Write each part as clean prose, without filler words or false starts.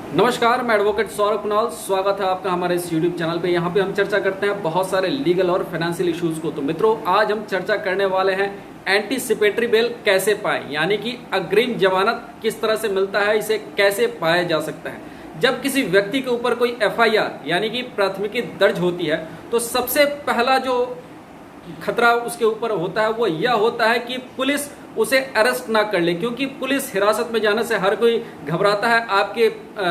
नमस्कार, मैं एडवोकेट सौरभ कुणाल। स्वागत है आपका हमारे इस यूट्यूब चैनल पे। यहाँ पे हम चर्चा करते हैं बहुत सारे लीगल और फाइनेंशियल इश्यूज को। तो मित्रों, आज हम चर्चा करने वाले हैं एंटीसिपेटरी बेल कैसे पाएं, यानी कि अग्रिम जमानत किस तरह से मिलता है, इसे कैसे पाया जा सकता है। जब किसी व्यक्ति के ऊपर कोई एफआईआर यानी कि प्राथमिकी दर्ज होती है तो सबसे पहला जो खतरा उसके ऊपर होता है वो यह होता है कि पुलिस उसे अरेस्ट ना कर ले, क्योंकि पुलिस हिरासत में जाने से हर कोई घबराता है। आपके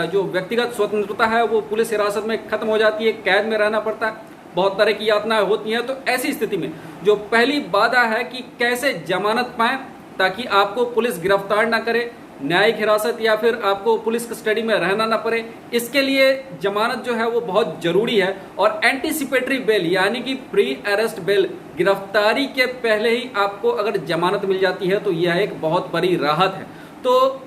जो व्यक्तिगत स्वतंत्रता है वो पुलिस हिरासत में खत्म हो जाती है, कैद में रहना पड़ता है, बहुत तरह की यातनाएं होती हैं। तो ऐसी स्थिति में जो पहली बाधा है कि कैसे जमानत पाएं ताकि आपको पुलिस गिरफ्तार ना करे, न्यायिक हिरासत या फिर आपको पुलिस कस्टडी में रहना ना पड़े, इसके लिए जमानत जो है वो बहुत जरूरी है। और एंटीसिपेटरी बेल यानी कि प्री अरेस्ट बेल, गिरफ्तारी के पहले ही आपको अगर जमानत मिल जाती है तो यह एक बहुत बड़ी राहत है। तो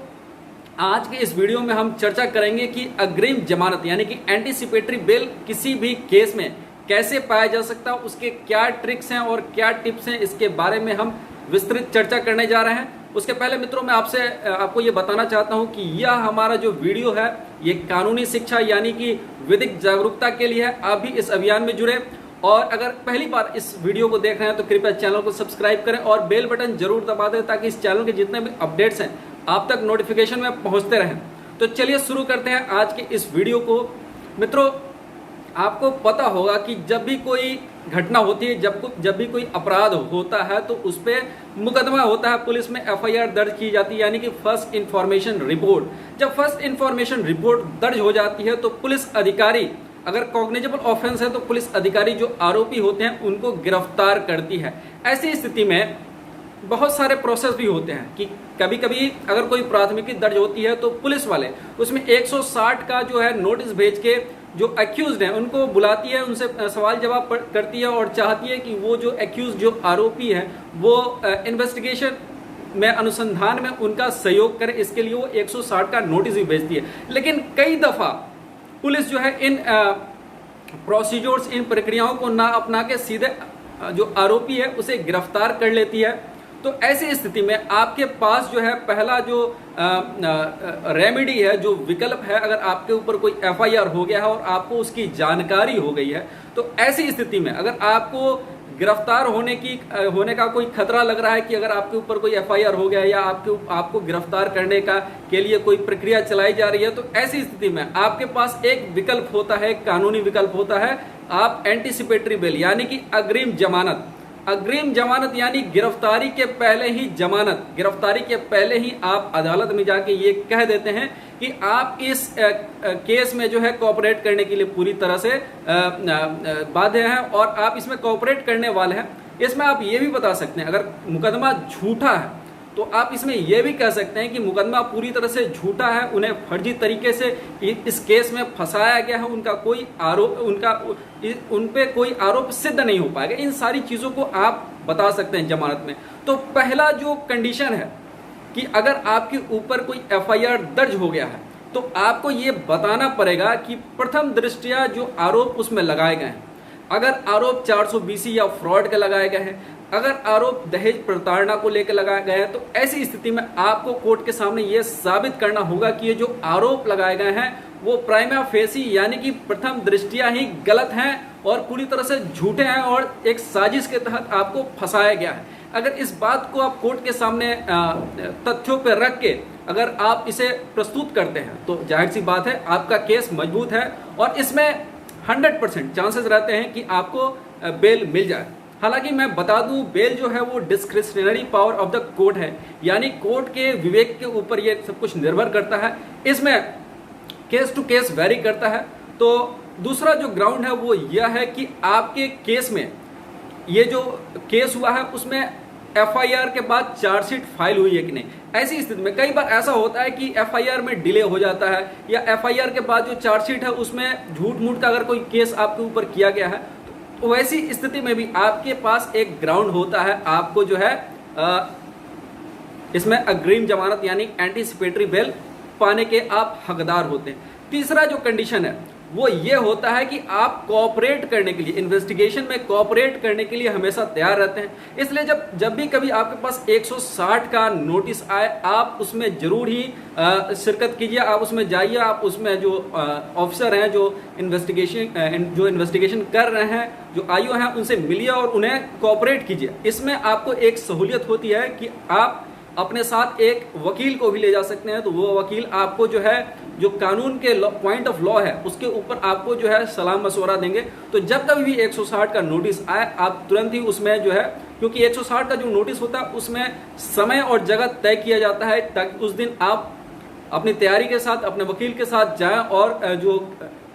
आज के इस वीडियो में हम चर्चा करेंगे कि अग्रिम जमानत यानी कि एंटीसिपेटरी बेल किसी भी केस में कैसे पाया जा सकता है, उसके क्या ट्रिक्स हैं और क्या टिप्स हैं, इसके बारे में हम विस्तृत चर्चा करने जा रहे हैं। उसके पहले मित्रों, मैं आपको ये बताना चाहता हूं कि यह हमारा जो वीडियो है ये कानूनी शिक्षा यानी कि विधिक जागरूकता के लिए है। आप भी इस अभियान में जुड़े, और अगर पहली बार इस वीडियो को देख रहे हैं तो कृपया चैनल को सब्सक्राइब करें और बेल बटन जरूर दबा दें ताकि इस चैनल के जितने भी अपडेट्स हैं आप तक नोटिफिकेशन में पहुंचते रहें। तो चलिए शुरू करते हैं आज के इस वीडियो को। मित्रों, आपको पता होगा कि जब भी कोई घटना होती है, जब भी कोई अपराध होता है तो उस पर मुकदमा होता है, पुलिस में एफआईआर दर्ज की जाती है यानी कि फर्स्ट इंफॉर्मेशन रिपोर्ट। जब फर्स्ट इंफॉर्मेशन रिपोर्ट दर्ज हो जाती है तो पुलिस अधिकारी, अगर कॉग्निजेबल ऑफेंस है तो पुलिस अधिकारी जो आरोपी होते हैं उनको गिरफ्तार करती है। ऐसी स्थिति में बहुत सारे प्रोसेस भी होते हैं कि कभी कभी अगर कोई प्राथमिकी दर्ज होती है तो पुलिस वाले उसमें 160 का जो है नोटिस भेज के जो एक्यूज्ड हैं उनको बुलाती है, उनसे सवाल जवाब करती है और चाहती है कि वो जो एक्यूज जो आरोपी है वो इन्वेस्टिगेशन में, अनुसंधान में उनका सहयोग करे। इसके लिए वो 160 का नोटिस भी भेजती है। लेकिन कई दफा पुलिस जो है इन प्रोसीजर्स, इन प्रक्रियाओं को ना अपना के सीधे जो आरोपी है उसे गिरफ्तार कर लेती है। तो ऐसी स्थिति में आपके पास जो है पहला जो रेमेडी है, जो विकल्प है, अगर आपके ऊपर कोई एफआईआर हो गया है और आपको उसकी जानकारी हो गई है तो ऐसी स्थिति में अगर आपको गिरफ्तार होने का कोई खतरा लग रहा है कि अगर आपके ऊपर कोई एफआईआर हो गया या आपको गिरफ्तार करने के लिए कोई प्रक्रिया चलाई जा रही है, तो ऐसी स्थिति में आपके पास एक विकल्प होता है, कानूनी विकल्प होता है। आप एंटीसिपेटरी बेल यानी कि अग्रिम जमानत यानी गिरफ्तारी के पहले ही जमानत, गिरफ्तारी के पहले ही आप अदालत में जाके ये कह देते हैं कि आप इस केस में जो है कोऑपरेट करने के लिए पूरी तरह से बाध्य हैं और आप इसमें कोऑपरेट करने वाले हैं। इसमें आप ये भी बता सकते हैं अगर मुकदमा झूठा है तो आप इसमें यह भी कह सकते हैं कि मुकदमा पूरी तरह से झूठा है, उन्हें फर्जी तरीके से इस केस में फंसाया गया है, उन पे कोई आरोप सिद्ध नहीं हो पाएगा। इन सारी चीजों को आप बता सकते हैं जमानत में। तो पहला जो कंडीशन है कि अगर आपके ऊपर कोई एफआईआर दर्ज हो गया है तो आपको ये बताना पड़ेगा कि प्रथम दृष्टया जो आरोप उसमें लगाए गए हैं, अगर आरोप 420 या फ्रॉड के लगाए गए हैं, अगर आरोप दहेज प्रताड़ना को लेकर लगाया गया है, तो ऐसी स्थिति में आपको कोर्ट के सामने यह साबित करना होगा कि ये जो आरोप लगाए गए हैं वो प्राइमा फेसी यानी कि प्रथम दृष्टिया ही गलत हैं और पूरी तरह से झूठे हैं और एक साजिश के तहत आपको फंसाया गया है। अगर इस बात को आप कोर्ट के सामने तथ्यों पर रख के अगर आप इसे प्रस्तुत करते हैं तो जाहिर सी बात है आपका केस मजबूत है और इसमें 100% चांसेस रहते हैं कि आपको बेल मिल जाए। हालांकि मैं बता दूं, बेल जो है वो discretionary power of the court है, यानी कोर्ट के विवेक के ऊपर ये सब कुछ निर्भर करता है। इसमें केस टू केस वेरी करता है। तो दूसरा जो ग्राउंड है वो यह है कि आपके केस में ये जो केस हुआ है उसमें एफआईआर के बाद चार्जशीट फाइल हुई है कि नहीं। ऐसी स्थिति में कई बार ऐसा होता है कि एफआईआर में डिले हो जाता है या एफआईआर के बाद जो चार्जशीट है उसमें झूठ मूठ का अगर कोई केस आपके ऊपर किया गया है तो वैसी स्थिति में भी आपके पास एक ग्राउंड होता है, आपको जो है इसमें अग्रिम जमानत यानी एंटीसिपेटरी बेल पाने के आप हकदार होते हैं। तीसरा जो कंडीशन है वो ये होता है कि आप कोऑपरेट करने के लिए, इन्वेस्टिगेशन में कोऑपरेट करने के लिए हमेशा तैयार रहते हैं। इसलिए जब भी कभी आपके पास 160 का नोटिस आए, आप उसमें जरूर ही शिरकत कीजिए, आप उसमें जाइए, आप उसमें जो ऑफिसर हैं जो इन्वेस्टिगेशन कर रहे हैं, जो आईओ हैं, उनसे मिलिए और उन्हें कोऑपरेट कीजिए। इसमें आपको एक सहूलियत होती है कि आप अपने साथ एक वकील को भी ले जा सकते हैं, तो वो वकील आपको जो है, जो कानून के पॉइंट ऑफ लॉ है उसके ऊपर आपको जो है सलाह मशवरा देंगे। तो जब कभी भी 160 का नोटिस आए, आप तुरंत ही उसमें जो है, क्योंकि 160 का जो नोटिस होता है उसमें समय और जगह तय किया जाता है, ताकि उस दिन आप अपनी तैयारी के साथ अपने वकील के साथ जाएं और जो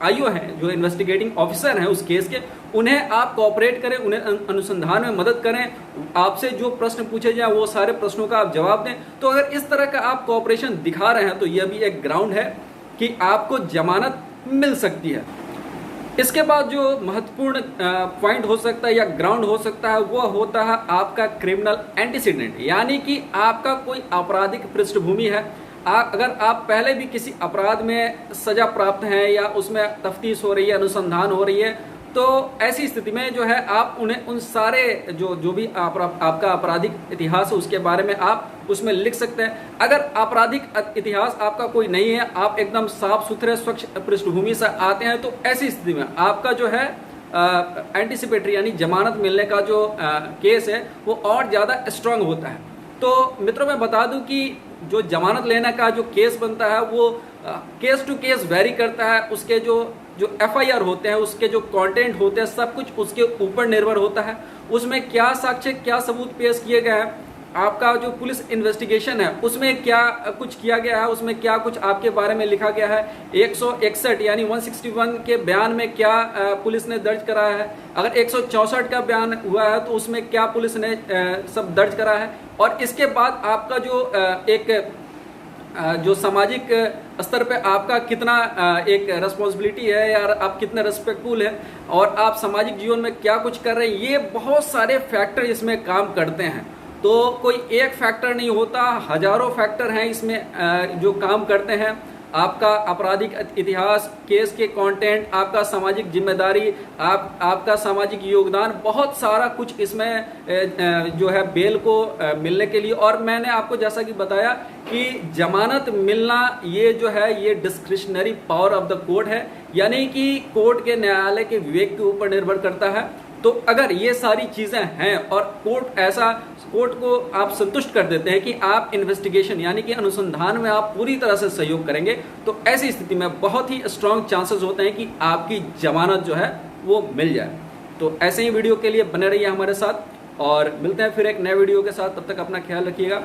आईओ हैं, जो इन्वेस्टिगेटिंग ऑफिसर हैं उस केस के, उन्हें आप कोऑपरेट करें, उन्हें अनुसंधान में मदद करें, आपसे जो प्रश्न पूछे जाए वो सारे प्रश्नों का आप जवाब दें। तो अगर इस तरह का आप कोऑपरेशन दिखा रहे हैं तो यह भी एक ग्राउंड है कि आपको जमानत मिल सकती है। इसके बाद जो महत्वपूर्ण पॉइंट हो सकता है या ग्राउंड हो सकता है, वो होता है आपका क्रिमिनल एंटीसीडेंट, यानी कि आपका कोई आपराधिक पृष्ठभूमि है। अगर आप पहले भी किसी अपराध में सजा प्राप्त हैं या उसमें तफ्तीश हो रही है, अनुसंधान हो रही है, तो ऐसी स्थिति में जो है आप उन्हें उन सारे जो भी आपका आपराधिक इतिहास है उसके बारे में आप उसमें लिख सकते हैं। अगर आपराधिक इतिहास आपका कोई नहीं है, आप एकदम साफ सुथरे स्वच्छ पृष्ठभूमि से आते हैं, तो ऐसी स्थिति में आपका जो है एंटीसिपेटरी यानी जमानत मिलने का जो केस है वो और ज़्यादा स्ट्रांग होता है। तो मित्रों, मैं बता दूं कि जो जमानत लेने का जो केस बनता है वो केस टू केस वेरी करता है। उसके जो एफआईआर होते हैं, उसके जो कंटेंट होते हैं, सब कुछ उसके ऊपर निर्भर होता है। उसमें क्या साक्ष्य, क्या सबूत पेश किए गए हैं, आपका जो पुलिस इन्वेस्टिगेशन है उसमें क्या कुछ किया गया है, उसमें क्या कुछ आपके बारे में लिखा गया है, 161 यानी 161 के बयान में क्या पुलिस ने दर्ज कराया है, अगर 164 का बयान हुआ है तो उसमें क्या पुलिस ने सब दर्ज करा है, और इसके बाद आपका जो एक जो सामाजिक स्तर पे आपका कितना एक रिस्पॉन्सिबिलिटी है, या आप कितने रिस्पेक्टफुल है, और आप सामाजिक जीवन में क्या कुछ कर रहे हैं, ये बहुत सारे फैक्टर इसमें काम करते हैं। तो कोई एक फैक्टर नहीं होता, हजारों फैक्टर हैं इसमें जो काम करते हैं। आपका आपराधिक इतिहास, केस के कंटेंट, आपका सामाजिक जिम्मेदारी, आपका सामाजिक योगदान, बहुत सारा कुछ इसमें जो है बेल को मिलने के लिए। और मैंने आपको जैसा कि बताया कि जमानत मिलना ये जो है ये discretionary power of the court है, यानी कि कोर्ट के, न्यायालय के विवेक के ऊपर निर्भर करता है। तो अगर ये सारी चीजें हैं और कोर्ट को आप संतुष्ट कर देते हैं कि आप इन्वेस्टिगेशन यानी कि अनुसंधान में आप पूरी तरह से सहयोग करेंगे, तो ऐसी स्थिति में बहुत ही स्ट्रांग चांसेस होते हैं कि आपकी जमानत जो है वो मिल जाए। तो ऐसे ही वीडियो के लिए बने रहिए हमारे साथ, और मिलते हैं फिर एक नए वीडियो के साथ। तब तक अपना ख्याल रखिएगा।